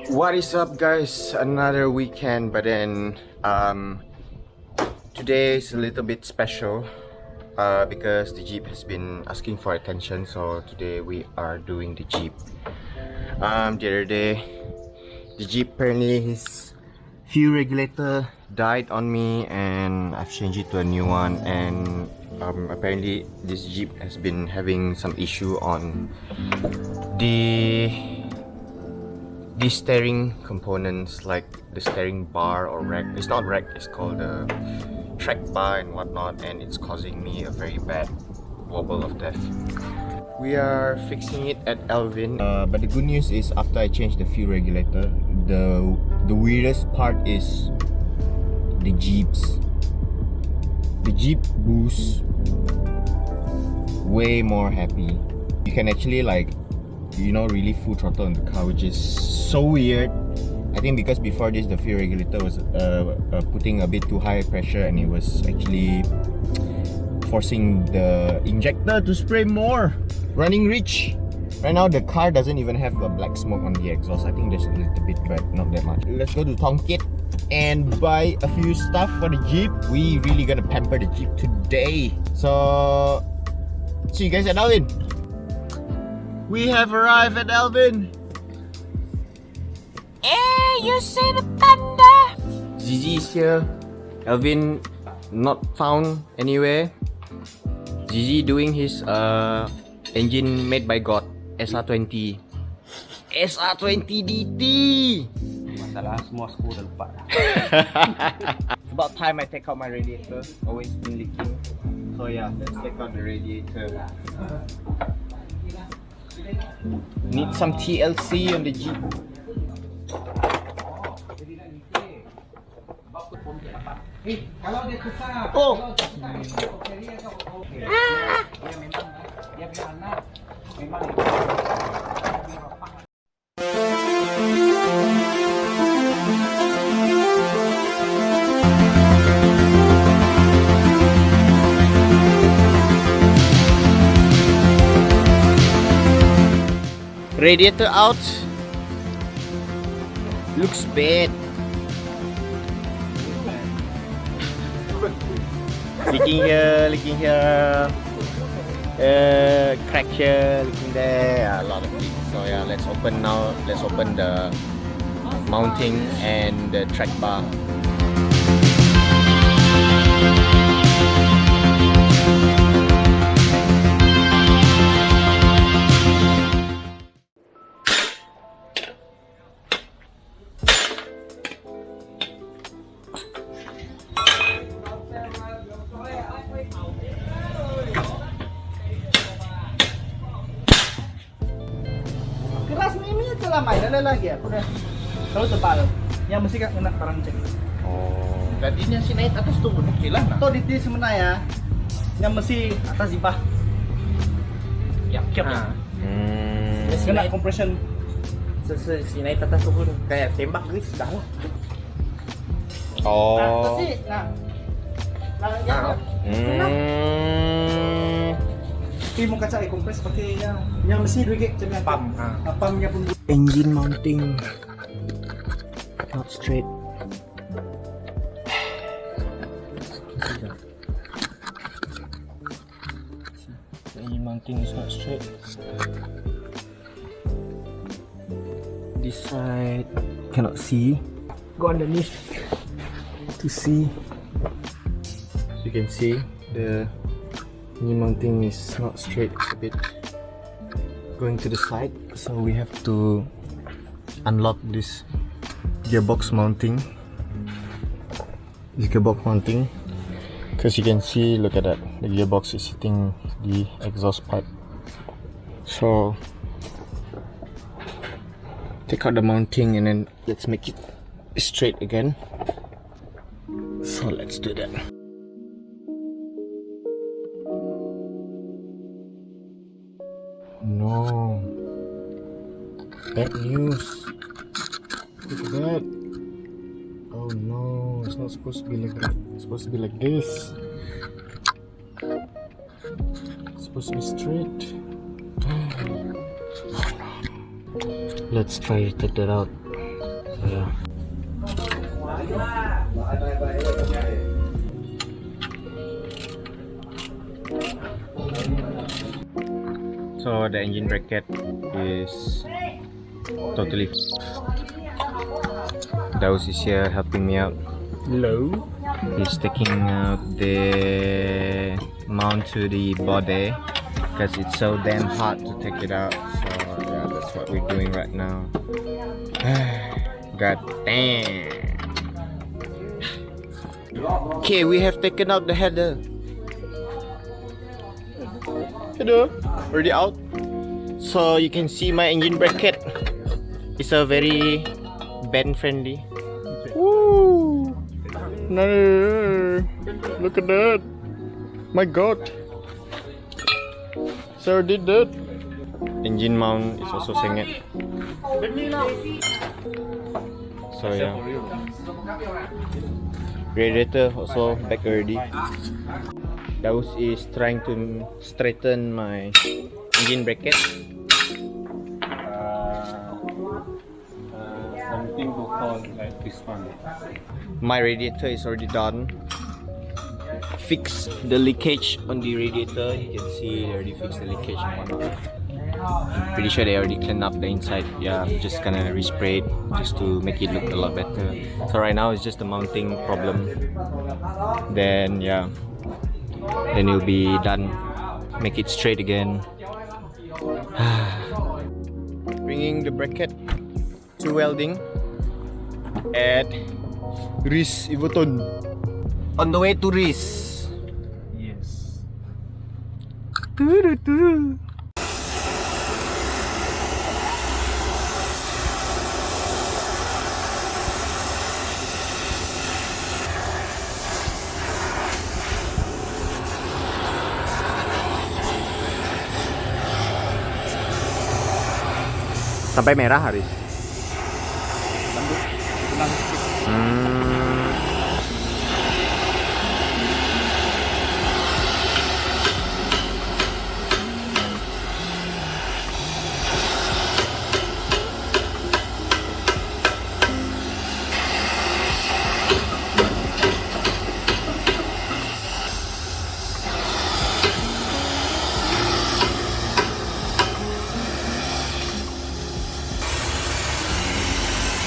What is up, guys? Another weekend, but then today is a little bit special because the Jeep has been asking for attention. So today we are doing the Jeep. The other day the Jeep, apparently his fuel regulator died on me and I've changed it to a new one, and apparently this Jeep has been having some issue on the steering components, like the steering bar or rack. It's not rack, it's called the track bar and whatnot, and it's causing me a very bad wobble of death. We are fixing it at Alvin, but the good news is after I changed the fuel regulator, the weirdest part is the Jeep boosts way more happy. You can actually, like, you know, really full throttle on the car, which is so weird. I think because before this the fuel regulator was putting a bit too high pressure and it was actually forcing the injector to spray more. Running rich. Right now the car doesn't even have a black smoke on the exhaust. I think there's a little bit, but not that much. Let's go to Tongkit and buy a few stuff for the Jeep. We really gonna pamper the Jeep today. So see you guys at Alvin. We have arrived at Alvin. Hey, you see the panda? Zizi is here. Alvin not found anywhere. Zizi doing his engine made by God, SR20. SR20 DT. Masalah semua aku dah lupa. It's about time I take out my radiator. Always been leaking. So yeah, let's take out the radiator. Need some TLC on the Jeep. Kalau dia besar. Oh. Dia punya anak memang Radiator out. Looks bad. Leaking here, crack here, leaking there, a lot of leaks. So yeah, let's open now. Let's open the mounting and the track bar. keras ini telah main lagi aku dah tahu tebal. Yang mesti kak kena barang cek. Oh. Gantinya si naik atas tuh kecil lah. Atau di sebenarnya yang mesti atas zipah. Ya, kiap. Kena compression. Si naik atas turun kayak tembak guys, dah lah. Oh. Tapi mau kaca kompres pakai yang mesti dua gig macam Pump. Pumpnya pun. Engine mounting not straight. The engine mounting is not straight. This side cannot see. Go underneath to see. As you can see, the engine mounting is not straight, a bit going to the side, so we have to unlock this gearbox mounting. Because you can see, look at that, the gearbox is hitting the exhaust pipe. So take out the mounting and then let's make it straight again. So let's do that. No, bad news. Look at that. Oh no, it's not supposed to be like that. It's supposed to be like this. It's supposed to be straight. Oh no. Let's try to take that out. So the engine bracket is totally Daus is here helping me out. Hello. He's taking out the mount to the body because it's so damn hard to take it out. So yeah, that's what we're doing right now. God damn. Okay, we have taken out the header. Header already out. So you can see my engine bracket. It's a very bend friendly. Woo! No, look at that! My God! Sir did that. Engine mount is also sengit. So yeah. Radiator also back already. Daus is trying to straighten my engine bracket. Something to call like this one. My radiator is already done. Fix the leakage on the radiator. You can see they already fixed the leakage and whatnot. Pretty sure they already cleaned up the inside. Yeah, I'm just gonna respray it just to make it look a lot better. So right now it's just a mounting problem. Then yeah, then it'll be done. Make it straight again. Bringing the bracket to welding at Riz Ivoton. On the way to Riz. Yes. Sampai merah Haris.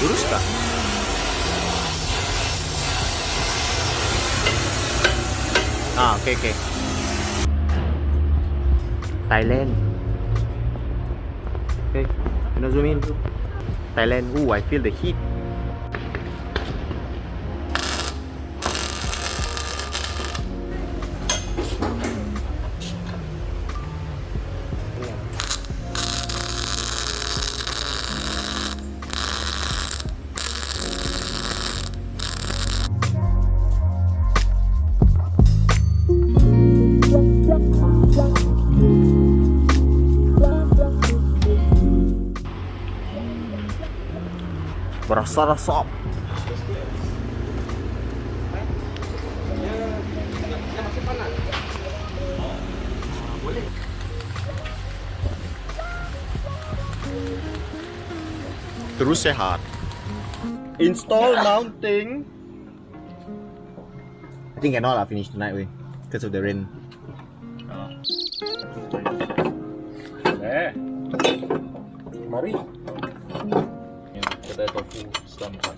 Lurus kah? Ah, okay. Thailand. Okay, you zoom in. Thailand. Ooh, I feel the heat. Berasa-rasa. Terus sehat. Install mounting. I think cannot lah finish tonight way because of the rain. Mari. Kedai tofu setempat.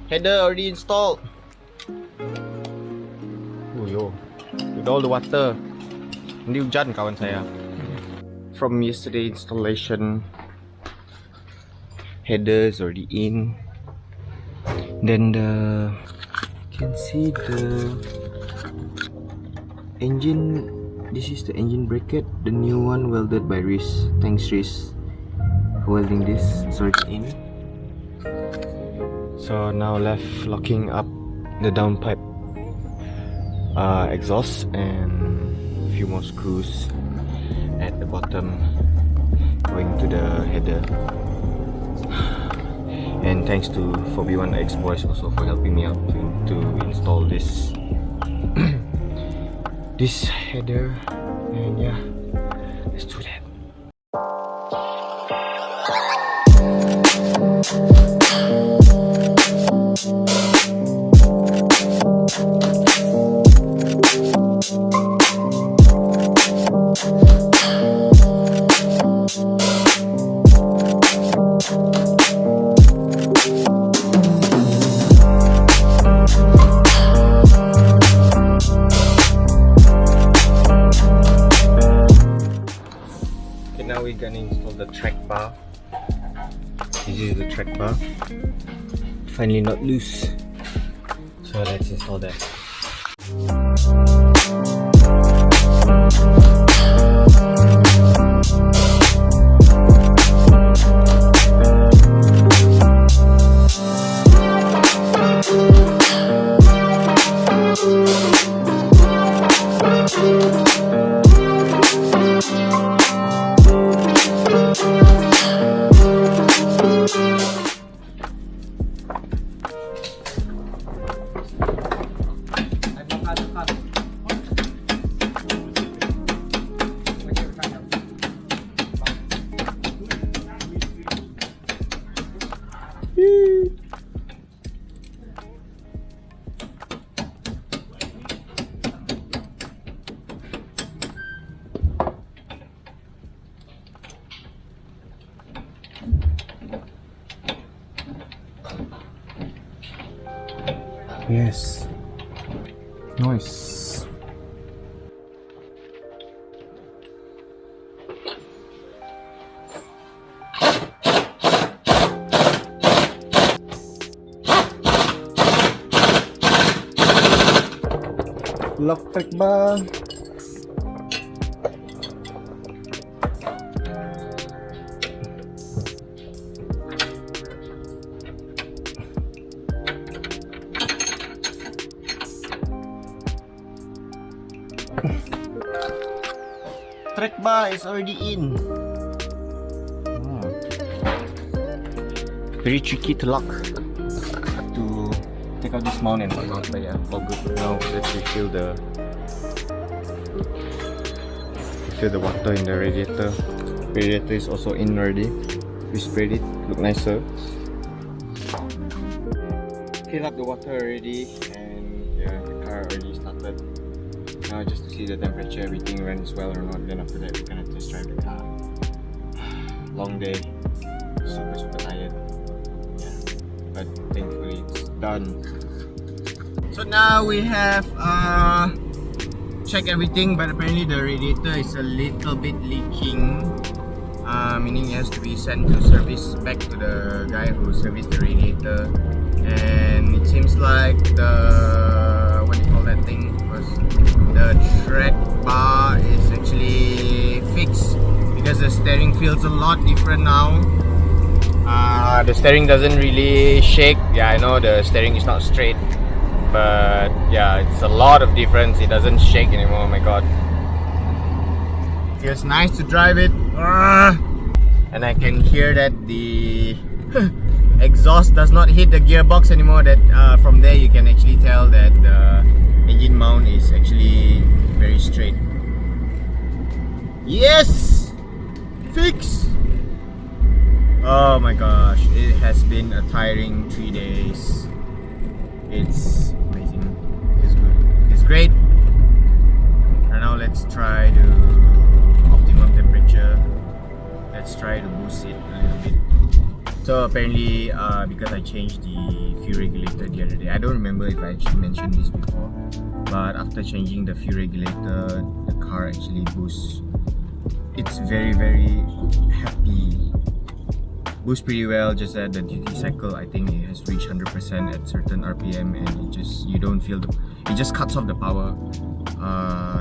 Header already installed. Oh yo, with all the water. Ini hujan kawan saya. From yesterday installation, header is already in. Then you can see the engine. This is the engine bracket, the new one welded by Riz. Thanks Riz for welding this. So it's in. So now left locking up the downpipe exhaust and a few more screws at the bottom going to the header. And thanks to 4B1X boys also for helping me out to install this this header. And yeah, let's do that. Now we're gonna install the track bar. This is the track bar. Finally not loose. So let's install that. Yes. Nice. Lock track bar. Track bar is already in. Very tricky to lock. Have to take out this mount and whatnot, but yeah, all good. Now let's refill the water in the radiator. Radiator is also in already. We sprayed it, look nicer. Fill up the water already, and yeah, the car already started. Now just to see the temperature, everything runs well or not. Then after that, we're gonna test drive the car. Long day, super tired. Yeah, but thankfully it's done. So now we have checked everything, but apparently the radiator is a little bit leaking. Meaning it has to be sent to service back to the guy who serviced the radiator. And it seems like the, what do you call that thing, was the track bar is actually fixed because the steering feels a lot different now. The steering doesn't really shake. Yeah, I know the steering is not straight, but yeah, it's a lot of difference. It doesn't shake anymore. Oh my god, feels nice to drive it. And I can hear that the exhaust does not hit the gearbox anymore. That from there you can actually tell that the engine mount is actually very straight. Yes! Fix! Oh my gosh, it has been a tiring 3 days. It's amazing. It's good. It's great. And now let's try to optimum temperature. Let's try to boost it a little bit. So apparently, because I changed the fuel regulator the other day, I don't remember if I actually mentioned this before, but after changing the fuel regulator, the car actually boosts. It's very happy. Boosts pretty well, just that the duty cycle, I think it has reached 100% at certain RPM, and you don't feel it just cuts off the power.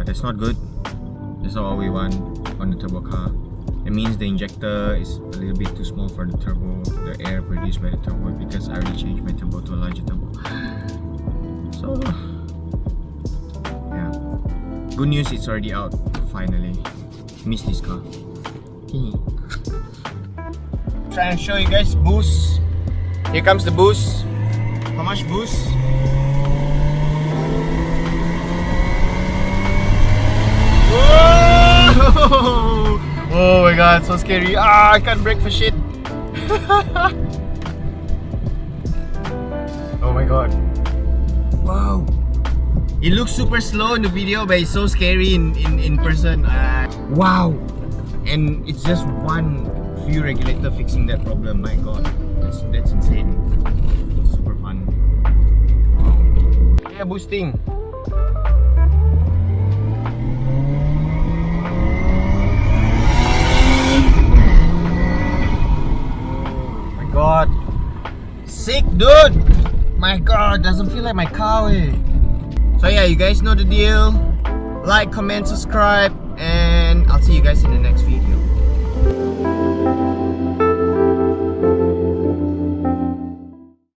That's not good. That's not what we want on the turbo car. It means the injector is a little bit too small for the turbo, the air produced by the turbo, because I already changed my turbo to a larger turbo. So yeah, good news, it's already out finally. Miss this car. Try and show you guys boost. Here comes the boost. How much boost? Whoa! Oh my god, so scary. I can't brake for shit. Oh my god. Wow. It looks super slow in the video, but it's so scary in person. Wow. And it's just one fuel regulator fixing that problem. My god. That's insane. Super fun. Yeah, boosting. God, sick dude. My god, doesn't feel like my car. So yeah, you guys know the deal. Like, comment, subscribe, and I'll see you guys in the next video.